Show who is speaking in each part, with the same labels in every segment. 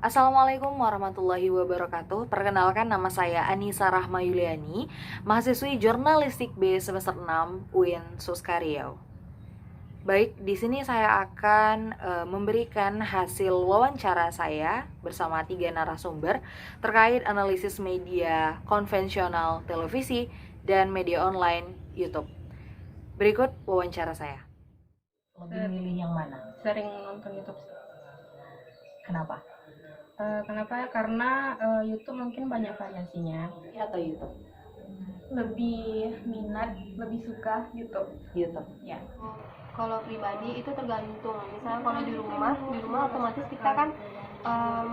Speaker 1: Assalamualaikum warahmatullahi wabarakatuh. Perkenalkan, nama saya Anissa Rahma Yuliani, mahasiswi Jurnalistik B semester 6 UIN Suskario. Baik, di sini saya akan memberikan hasil wawancara saya bersama 3 narasumber terkait analisis media konvensional televisi dan media online YouTube. Berikut wawancara saya.
Speaker 2: Lebih milih yang mana?
Speaker 3: Sering nonton YouTube.
Speaker 2: Kenapa?
Speaker 3: Kenapa? Karena YouTube mungkin banyak variasinya.
Speaker 1: Atau YouTube?
Speaker 4: Lebih minat, lebih suka YouTube.
Speaker 1: YouTube.
Speaker 4: Ya.
Speaker 5: Kalau pribadi itu tergantung. Misalnya kalau di rumah otomatis kita kan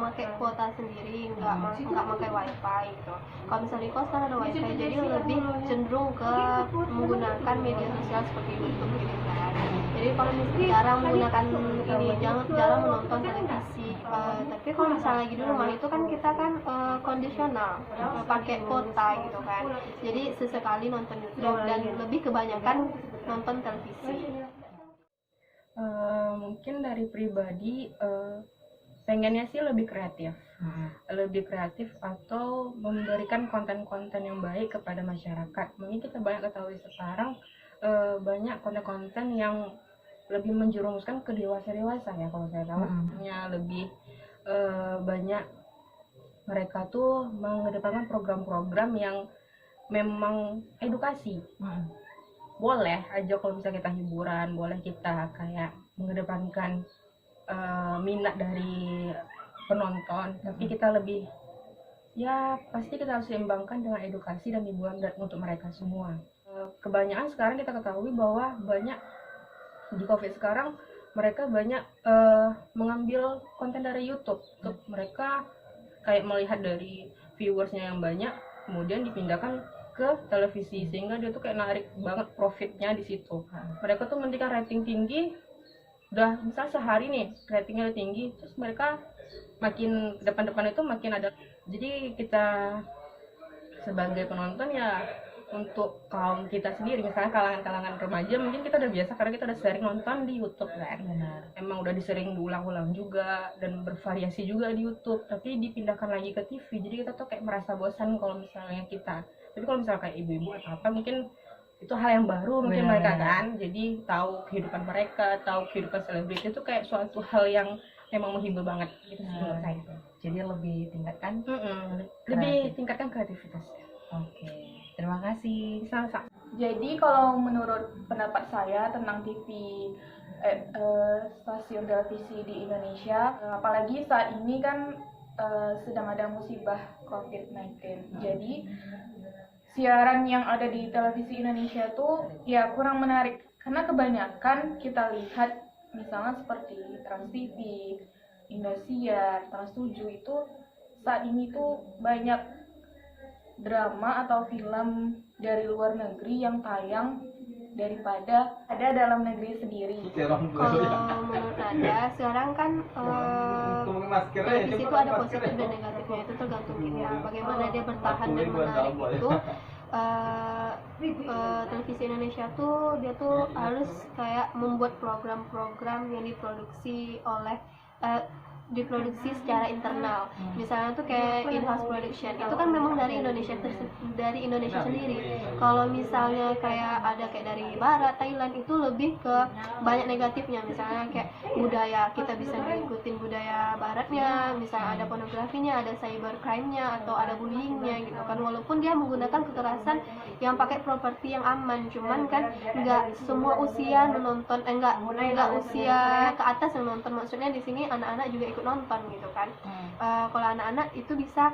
Speaker 5: pakai kuota sendiri, nggak pakai wifi gitu. Kalau misalnya di kos kan ada wifi, jadi lebih cenderung ke menggunakan media sosial seperti YouTube gitu kan. Jadi kalau misalnya jarang menggunakan ini, jarang menonton televisi. Tapi kalau misalnya lagi di rumah itu kan kita kan kondisional, pakai kuota gitu kan. Jadi sesekali nonton YouTube dan lebih kebanyakan nonton televisi.
Speaker 3: Mungkin dari pribadi pengennya sih lebih kreatif, atau memberikan konten-konten yang baik kepada masyarakat. Mungkin kita banyak ketahui sekarang banyak konten-konten yang lebih menjerumuskan ke dewasa ya, kalau saya tahu. Lebih banyak mereka tuh mengedepankan program-program yang memang edukasi. Boleh aja kalau bisa kita hiburan, boleh kita kayak mengedepankan minat dari penonton, tapi kita lebih, ya pasti kita harus seimbangkan dengan edukasi dan hiburan untuk mereka semua. Kebanyakan sekarang kita ketahui bahwa banyak di COVID sekarang mereka banyak mengambil konten dari YouTube. Mereka kayak melihat dari viewersnya yang banyak, kemudian dipindahkan ke televisi, sehingga dia tuh kayak narik banget profitnya di situ. Mereka tuh mentingkan rating tinggi, udah misal sehari nih ratingnya tinggi, terus mereka makin depan-depan itu makin ada. Jadi kita sebagai penonton ya, untuk kaum kita sendiri, misalnya kalangan-kalangan remaja, mungkin kita udah biasa karena kita udah sering nonton di YouTube kan. Emang udah disering diulang-ulang juga dan bervariasi juga di YouTube, tapi dipindahkan lagi ke TV, jadi kita tuh kayak merasa bosan kalau misalnya kita. Tapi kalau misalnya kayak ibu-ibu atau apa, mungkin itu hal yang baru mungkin mereka kan, jadi tahu kehidupan mereka, tahu kehidupan selebriti itu kayak suatu hal yang memang menghibur banget gitu sih menurut saya.
Speaker 2: Jadi lebih tingkatkan
Speaker 3: lebih tingkatkan kreativitas.
Speaker 2: Oke, terima kasih.
Speaker 3: Sama-sama.
Speaker 4: Jadi kalau menurut pendapat saya tentang TV, stasiun televisi di Indonesia, apalagi saat ini kan sedang ada musibah COVID-19. Jadi siaran yang ada di televisi Indonesia tuh ya kurang menarik, karena kebanyakan kita lihat misalnya seperti Trans TV, Indosiar, Trans 7 itu saat ini tuh banyak drama atau film dari luar negeri yang tayang daripada ada dalam negeri sendiri.
Speaker 5: Kalau menurut Anda, sekarang kan televisi itu ada positif dan negatifnya, itu tergantung kita bagaimana dia bertahan dan menarik itu. Televisi Indonesia tuh dia tuh harus kayak membuat program-program yang diproduksi secara internal. Misalnya tuh kayak in-house production, itu kan memang dari Indonesia sendiri. Kalau misalnya kayak ada kayak dari Barat, Thailand, itu lebih ke banyak negatifnya. Misalnya kayak budaya, kita bisa ngikutin budaya Baratnya, misalnya ada pornografinya, ada cybercrime-nya, atau ada bullying-nya gitu kan. Walaupun dia menggunakan kekerasan yang pakai properti yang aman, cuman kan nggak semua usia menonton, nggak usia ke atas yang nonton. Maksudnya di sini anak-anak juga ikut nonton gitu kan. Kalau anak-anak itu bisa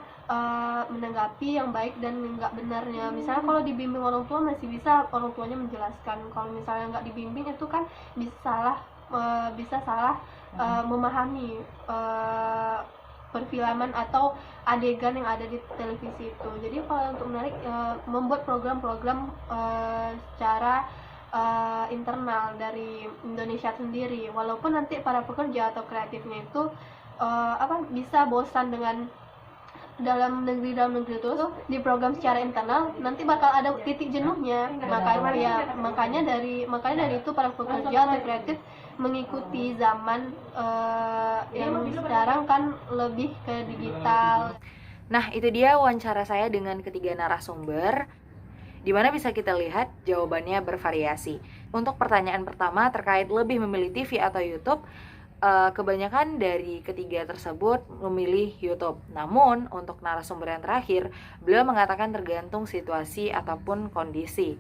Speaker 5: menanggapi yang baik dan nggak benarnya. Misalnya kalau dibimbing orang tua masih bisa orang tuanya menjelaskan. Kalau misalnya nggak dibimbing itu kan bisa salah memahami perfilman atau adegan yang ada di televisi itu. Jadi kalau untuk menarik, membuat program-program secara internal dari Indonesia sendiri, walaupun nanti para pekerja atau kreatifnya itu bisa bosan dengan dalam negeri itu di program secara internal nanti bakal ada titik jenuhnya. Makanya dari itu para pekerja atau kreatif mengikuti zaman yang sekarang kan lebih ke digital.
Speaker 1: Nah, itu dia wawancara saya dengan ketiga narasumber, di mana bisa kita lihat jawabannya bervariasi. Untuk pertanyaan pertama terkait lebih memilih TV atau YouTube, kebanyakan dari ketiga tersebut memilih YouTube. Namun untuk narasumber yang terakhir, beliau mengatakan tergantung situasi ataupun kondisi.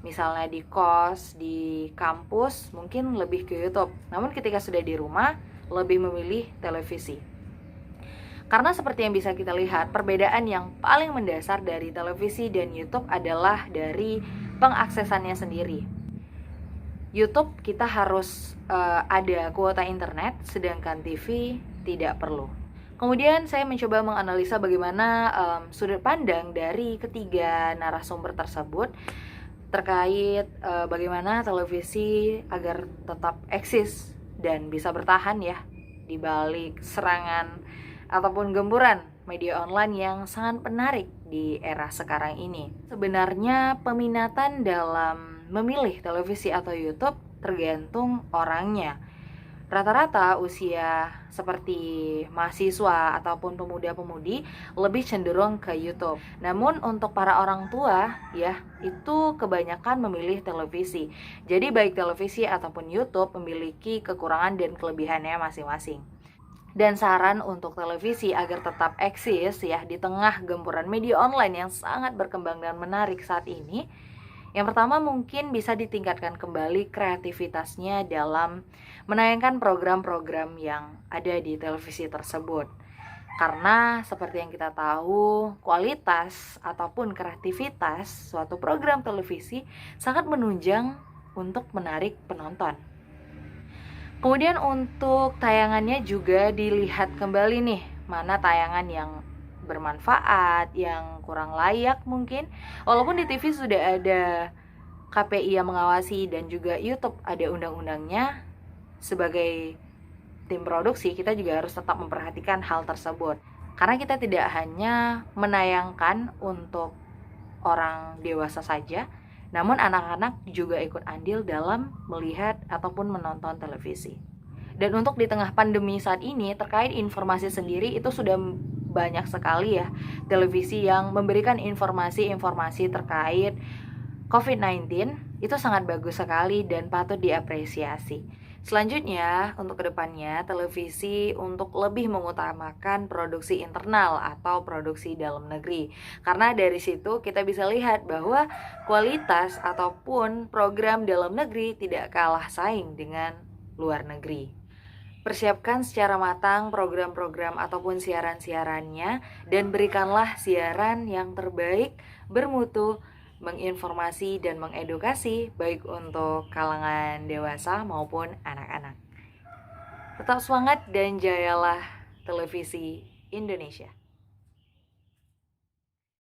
Speaker 1: Misalnya di kos, di kampus, mungkin lebih ke YouTube. Namun ketika sudah di rumah, lebih memilih televisi. Karena seperti yang bisa kita lihat, perbedaan yang paling mendasar dari televisi dan YouTube adalah dari pengaksesannya sendiri. YouTube kita harus ada kuota internet, sedangkan TV tidak perlu. Kemudian saya mencoba menganalisa bagaimana sudut pandang dari ketiga narasumber tersebut terkait bagaimana televisi agar tetap eksis dan bisa bertahan ya di balik serangan ataupun gempuran media online yang sangat menarik di era sekarang ini. Sebenarnya peminatan dalam memilih televisi atau YouTube tergantung orangnya. Rata-rata usia seperti mahasiswa ataupun pemuda-pemudi lebih cenderung ke YouTube. Namun untuk para orang tua ya, itu kebanyakan memilih televisi. Jadi baik televisi ataupun YouTube memiliki kekurangan dan kelebihannya masing-masing. Dan saran untuk televisi agar tetap eksis ya di tengah gempuran media online yang sangat berkembang dan menarik saat ini, yang pertama mungkin bisa ditingkatkan kembali kreativitasnya dalam menayangkan program-program yang ada di televisi tersebut. Karena seperti yang kita tahu, kualitas ataupun kreativitas suatu program televisi sangat menunjang untuk menarik penonton. Kemudian untuk tayangannya juga dilihat kembali nih, mana tayangan yang bermanfaat, yang kurang layak mungkin. Walaupun di TV sudah ada KPI yang mengawasi dan juga YouTube ada undang-undangnya, sebagai tim produksi kita juga harus tetap memperhatikan hal tersebut. Karena kita tidak hanya menayangkan untuk orang dewasa saja, namun anak-anak juga ikut andil dalam melihat ataupun menonton televisi. Dan untuk di tengah pandemi saat ini, terkait informasi sendiri itu sudah banyak sekali ya televisi yang memberikan informasi-informasi terkait COVID-19. Itu sangat bagus sekali dan patut diapresiasi. Selanjutnya, untuk kedepannya, televisi untuk lebih mengutamakan produksi internal atau produksi dalam negeri. Karena dari situ kita bisa lihat bahwa kualitas ataupun program dalam negeri tidak kalah saing dengan luar negeri. Persiapkan secara matang program-program ataupun siaran-siarannya dan berikanlah siaran yang terbaik, bermutu, menginformasi dan mengedukasi baik untuk kalangan dewasa maupun anak-anak. Tetap semangat dan jayalah televisi Indonesia.